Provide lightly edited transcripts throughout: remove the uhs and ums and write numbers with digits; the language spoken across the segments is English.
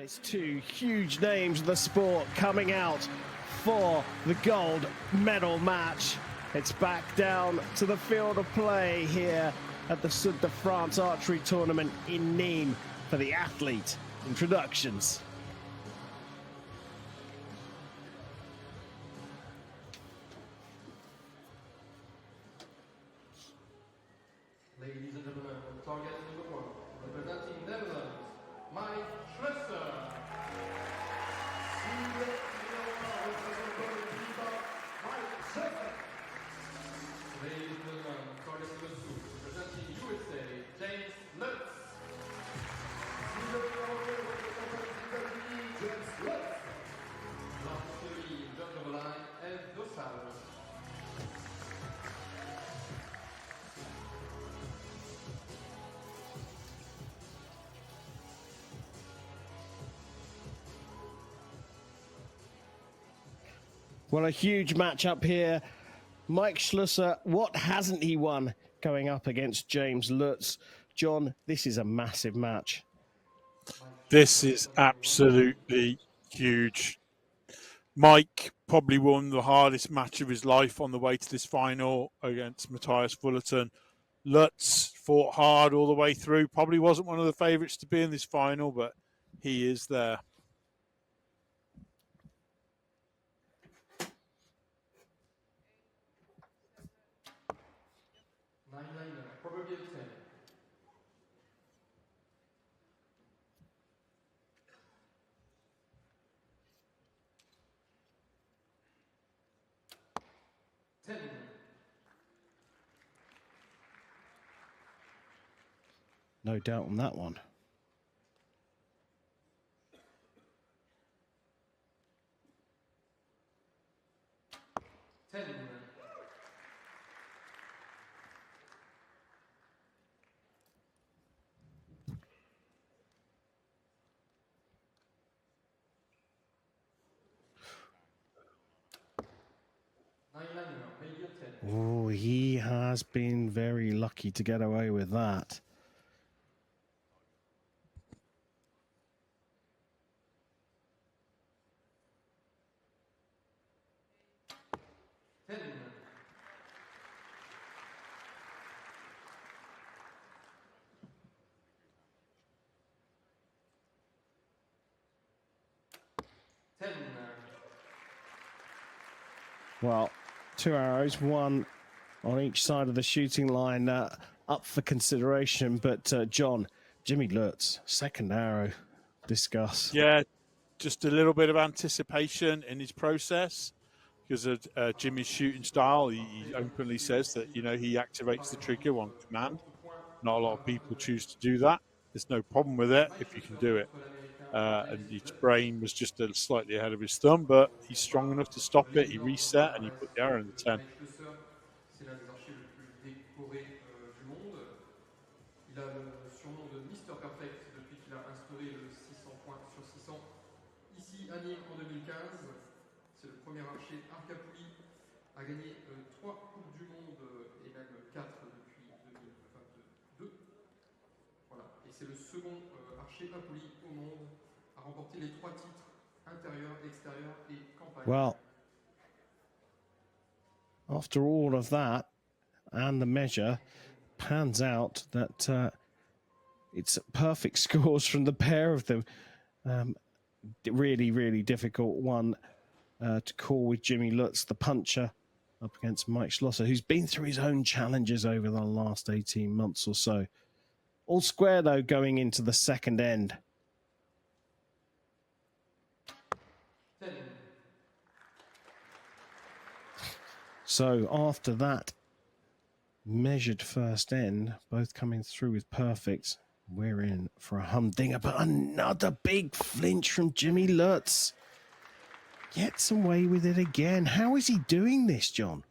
It's two huge names of the sport coming out for the gold medal match. It's back down to the field of play here at the Sud de France Archery Tournament in Nîmes for the athlete introductions. Ladies and gentlemen, target number 1, representing Netherlands, Schloesser. Ladies and gentlemen, target number 2, representing USA, James Lutz. James Lutz. Last 3, judge of the line, and Occitanie. Well, a huge matchup here. Mike Schloesser, what hasn't he won going up against James Lutz? John, this is a massive match. This is absolutely huge. Mike probably won the hardest match of his life on the way to this final against Matthias Fullerton. Lutz fought hard all the way through. Probably wasn't one of the favourites to be in this final, but he is there. Probably 10. No doubt on that one. Oh, he has been very lucky to get away with that. Well, 2 arrows, one on each side of the shooting line, up for consideration. But John, Jimmy Lutz, second arrow, discuss. Yeah, just a little bit of anticipation in his process because of Jimmy's shooting style. He openly says that, you know, he activates the trigger on command. Not a lot of people choose to do that. There's no problem with it if you can do it. And his brain was just slightly ahead of his thumb, but he's strong enough to stop it. He reset and he put the arrow in the 10. C'est l'un des archers le plus décoré du monde. Il a le surnom de Mr. Perfect depuis qu'il a instauré le 600 points sur 600. Ici à Nîmes en 2015, c'est le premier archer Arcapouille a gagné 3 Coupes du Monde et même 4 depuis 2022. Voilà. Et c'est le second archer Apouille au monde à remporter les 3 titres intérieur, extérieur et campagne. Well, after all of that and the measure, pans out that it's perfect scores from the pair of them. Really, really difficult one to call with Jimmy Lutz, the puncher, up against Mike Schloesser, who's been through his own challenges over the last 18 months or so. All square, though, going into the second end. So after that measured first end, both coming through with perfects, we're in for a humdinger. But another big flinch from Jimmy Lutz. Gets away with it again. How is he doing this, John?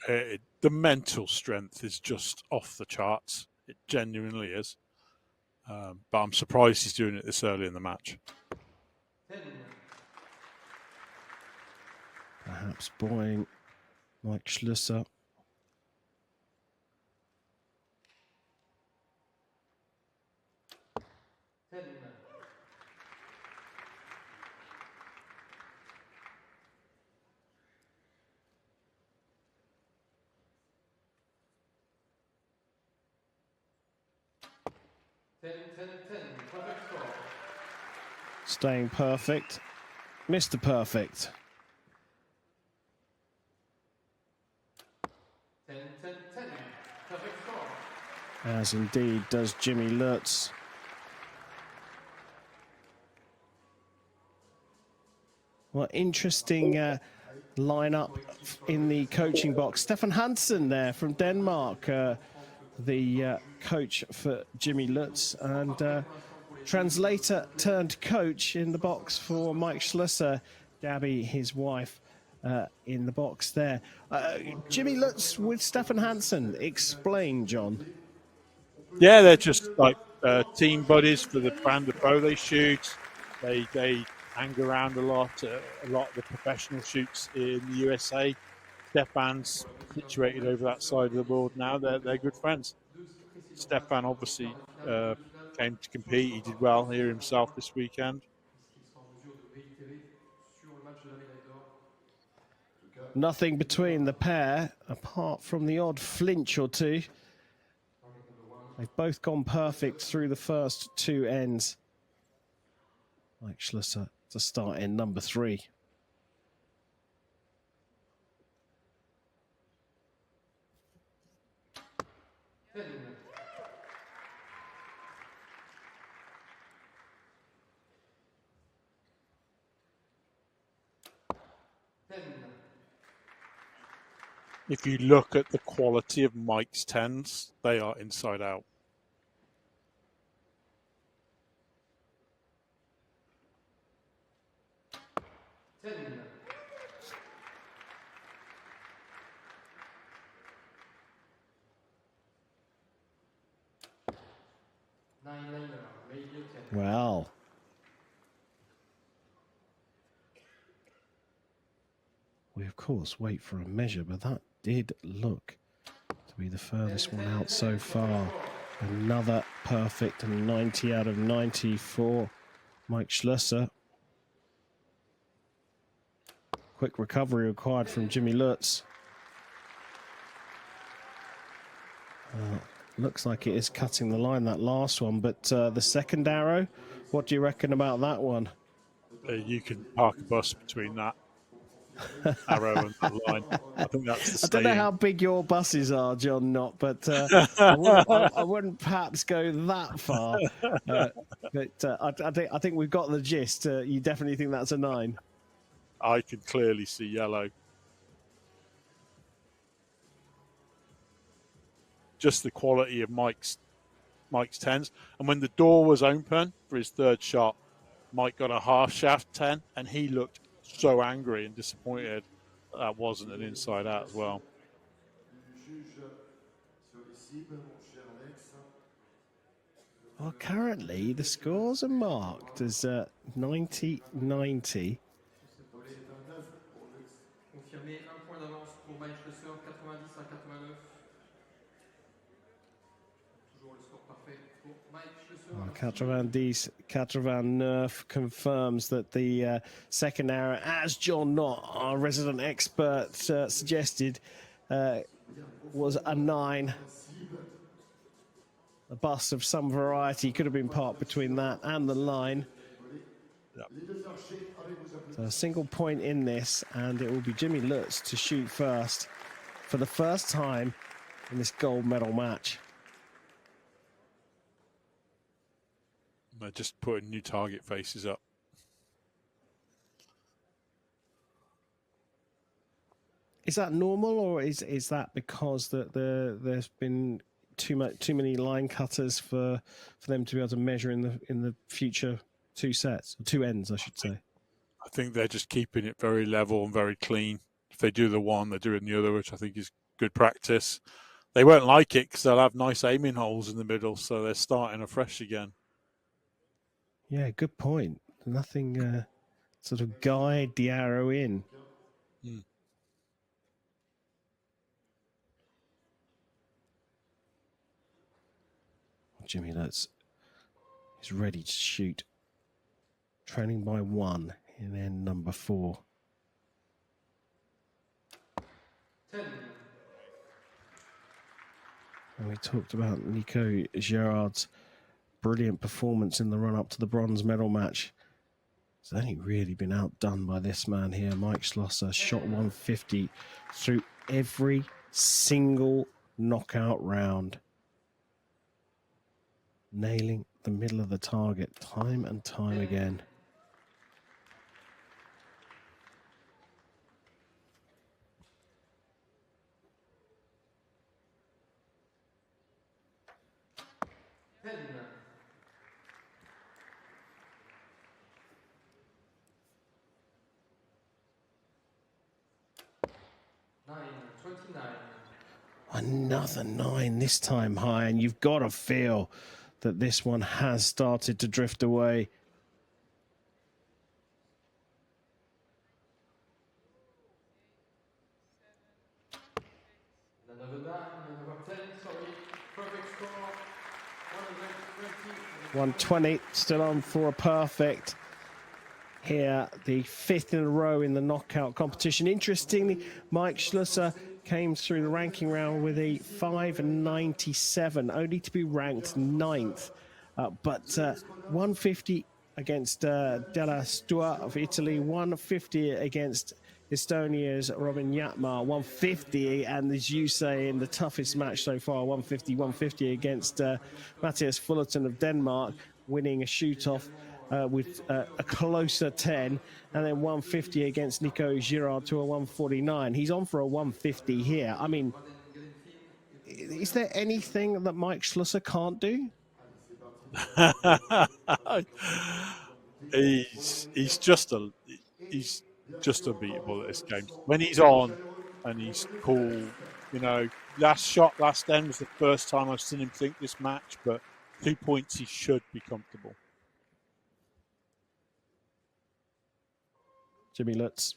The mental strength is just off the charts. It genuinely is. But I'm surprised he's doing it this early in the match. Perhaps buoying Mike Schloesser. 10, 10, 10. Perfect score. Staying perfect. Mr. Perfect. 10, 10, 10. Perfect score. As indeed does Jimmy Lutz. Well, interesting lineup in the coaching box. Stefan Hansen there from Denmark, the coach for Jimmy Lutz, and translator turned coach in the box for Mike Schloesser, Gabby, his wife, in the box there. Jimmy Lutz with Stefan Hansen. Explain, John. Yeah, they're just like team buddies for the brand of bow they shoot. They hang around a lot. A lot of the professional shoots in the USA. Stefan's situated over that side of the world now. They're good friends. Stefan obviously came to compete. He did well here himself this weekend. Nothing between the pair, apart from the odd flinch or two. They've both gone perfect through the first two ends. Mike Schloesser to start in number 3. If you look at the quality of Mike's 10s, they are inside out. Well, we of course wait for a measure, but that did look to be the furthest one out so far. Another perfect 90 out of 90 for Mike Schloesser. Quick recovery required from Jimmy Lutz. Looks like it is cutting the line, that last one, but the second arrow, what do you reckon about that one? You can park a bus between that arrow and that line. I think that's the I don't know saying. how big your buses are, John Knott, but I wouldn't perhaps go that far. I think we've got the gist. You definitely think that's a 9? I can clearly see yellow. Just the quality of Mike's 10s. And when the door was open for his third shot, Mike got a half shaft 10, and he looked so angry and disappointed that wasn't an inside out as well. Well, currently the scores are marked as 90-90. Confirmé 1 point d'avance pour Mike Schloesser, 90-89. Toujours le score parfait pour Mike Schloesser. Catravan Nerf confirms that the second arrow, as John Knott, our resident expert, suggested, was a 9. A bus of some variety could have been parked between that and the line. Yep. So a single point in this, and it will be Jimmy Lutz to shoot first for the first time in this gold medal match. They're just putting new target faces up. Is that normal, or is that because there's been too many line cutters for them to be able to measure in the future 2 sets, or 2 ends, I should say? I think they're just keeping it very level and very clean. If they do the one, they're doing the other, which I think is good practice. They won't like it because they'll have nice aiming holes in the middle, so they're starting afresh again. Yeah, good point. Nothing sort of guide the arrow in. Jimmy Lutz is ready to shoot. Trailing by 1 in end number 4. 10. And we talked about Nico Gerard's brilliant performance in the run-up to the bronze medal match. He's only really been outdone by this man here. Mike Schlosser shot 150 through every single knockout round, nailing the middle of the target time and time again. Another 9, this time high, and you've got to feel that this one has started to drift away. Another 9, number 10, sorry. Perfect score. 120, still on for a perfect. Here, the 5th in a row in the knockout competition. Interestingly, Mike Schloesser came through the ranking round with a 597, only to be ranked 9th. But 150 against Della Stua of Italy, 150 against Estonia's Robin Jatmar, 150, and as you say, in the toughest match so far, 150 against Matthias Fullerton of Denmark, winning a shoot-off with a closer 10, and then 150 against Nico Girard to a 149. He's on for a 150 here. I mean, is there anything that Mike Schlosser can't do? he's just unbeatable at this game. When he's on and he's cool, you know, last end was the first time I've seen him think this match, but 2 points he should be comfortable. Jimmy Lutz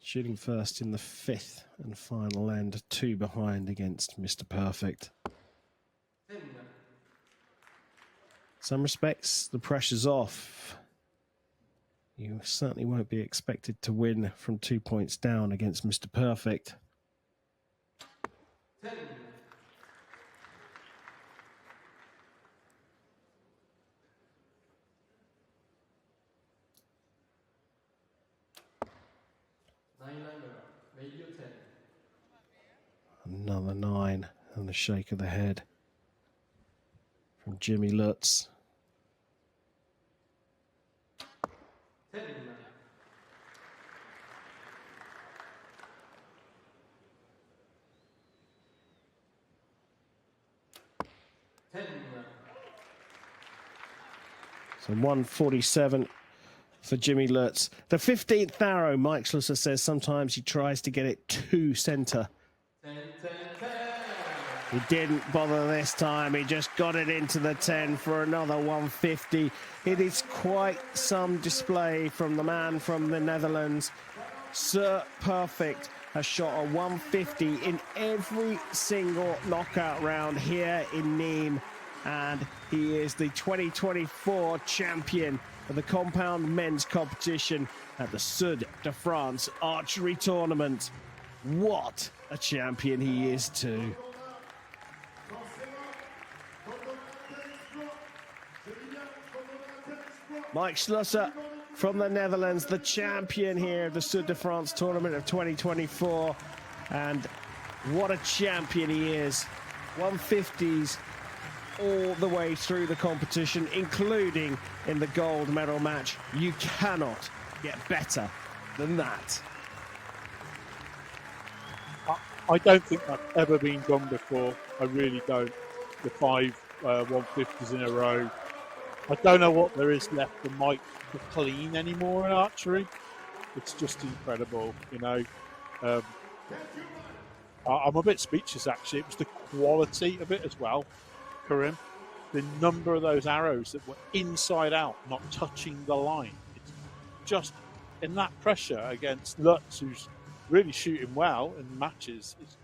shooting first in the 5th and final end, 2 behind against Mr. Perfect. Some respects, the pressure's off. You certainly won't be expected to win from 2 points down against Mr. Perfect. 10. Another 9 and a shake of the head from Jimmy Lutz. 10. 10. So 147 for Jimmy Lutz. The 15th arrow, Mike Schloesser says sometimes he tries to get it to center. 10. He didn't bother this time. He just got it into the 10 for another 150. It is quite some display from the man from the Netherlands. Sir Perfect has shot a 150 in every single knockout round here in Nimes. And he is the 2024 champion of the compound men's competition at the Sud de France Archery Tournament. What a champion he is too. Mike Schlosser from the Netherlands, the champion here of the Sud de France Tournament of 2024. And what a champion he is. 150s all the way through the competition, including in the gold medal match. You cannot get better than that. I don't think that's ever been done before. I really don't. The 5 150s in a row. I don't know what there is left for Mike to clean anymore in archery. It's just incredible, you know. I'm a bit speechless, actually. It was the quality of it as well, Karim. The number of those arrows that were inside out, not touching the line. It's just in that pressure against Lutz, who's really shooting well in matches. It's